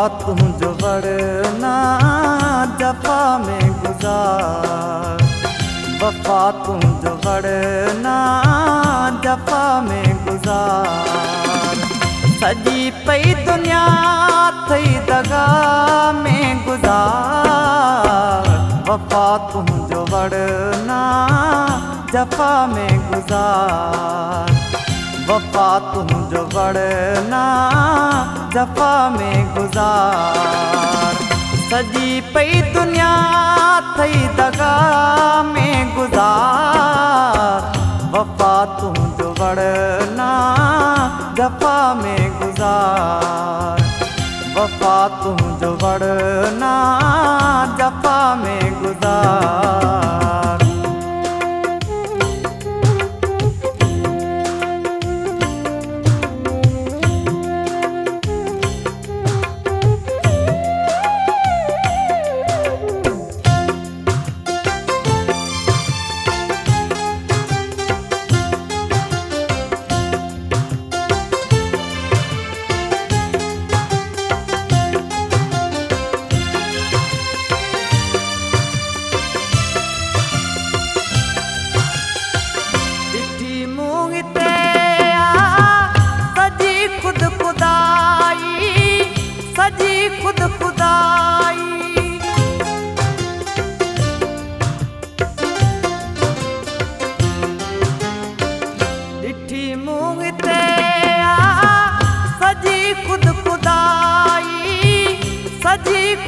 तुझो वरना जफा में गुजार। वफा तुझो वरना जफा में गुजार। सजी पई दुनिया थई दगा में गुजार। वफा तुझो वरना जफा में गुजार। वफा तुझो वरना जफा में गुजार। सजी पई दुनिया थई दगा में गुजार। वफा तुझो वरना जफा में गुजार। वफा तुझो वरना जफा में गुजार।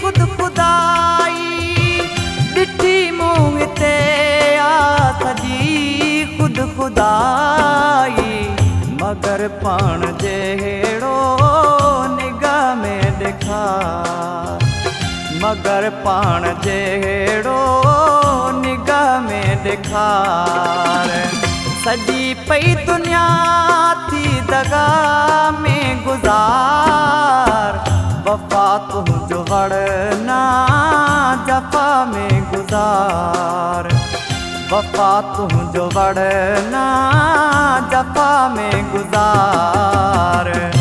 खुद खुदाई डिठी मूंग ते आ सजी खुद खुदाई। मगर पाण जहिड़ो निगाह में ॾेखार। मगर पाण जहिड़ो निगाह में ॾेखार। सजी पई दुनिया थी दगा में गुजार। वफा तुझो वरना जफा में गुजार। वफा तुझो वरना जफा में गुजार।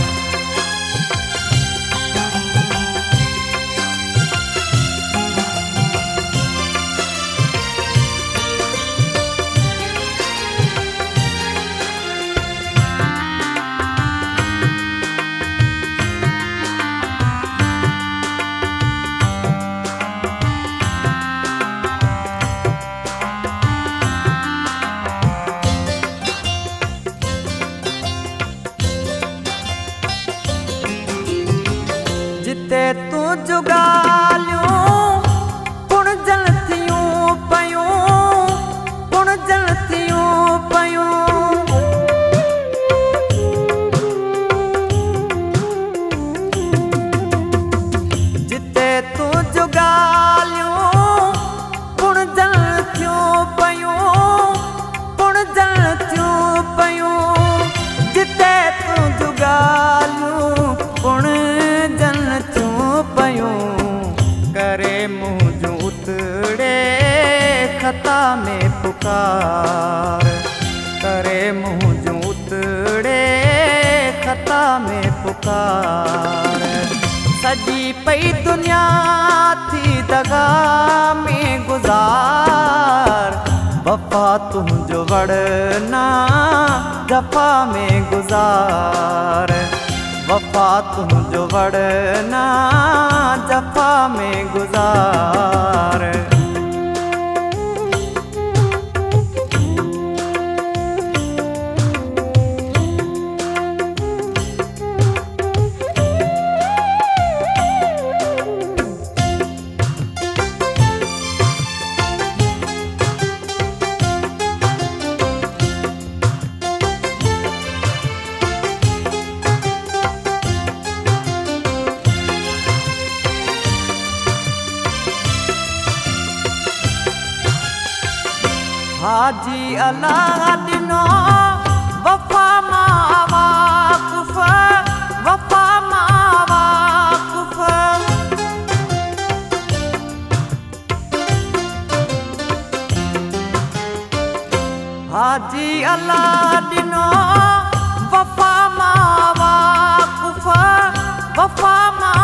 जिते तूं जुगालियूं पुणजन थियूं पयूं। पुणजन थियूं पयूं। जिते तूं जुगालियूं पुणजन थियूं पयूं। पुणजन थियूं पयूं। जिते तूं जुगालियूं पुणजन पयूं। करे मुंह जूं उतड़े खता में पुकार। करे मुंह जूं उतड़े खता में पुकार। सजी पई दुनिया थी दगा में गुजार। वफा तुझो वरना जफा में गुजार। वफा तुझो वरना जफा में गुजार। हाजी अल्लाह ॾिनो वफा मां वाक़ुफ़। वफा मां वाक़ुफ़। हाजी अल्लाह ॾिनो वफा मां वाक़ुफ़। वफा मां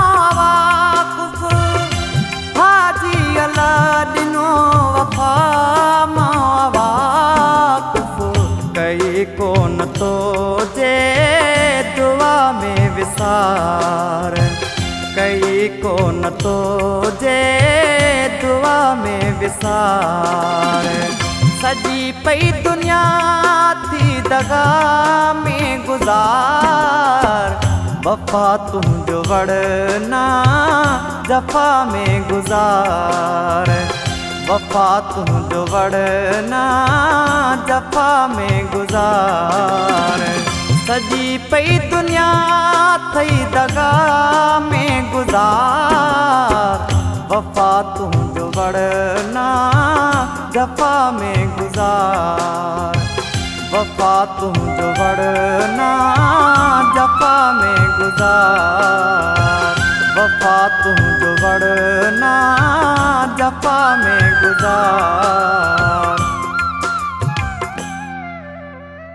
तो जे दुआ में विसार कई कोन तो जे दुआ में विसार सजी पई दुनिया थी दगा में गुजार वफा तुंहिंजो वड़ना जफ़ा में गुजार वफा तुंहिंजो वड़ना जफ़ा में गुजार सजी पई दुनिया थई दगा में गुजार वफा तुंहिंजो वड़ना जफ़ा में गुजार वफा तुंहिंजो वड़ना जफ़ा में गुजार वफा तुंहिंजो वड़ना जफ़ा में गुजार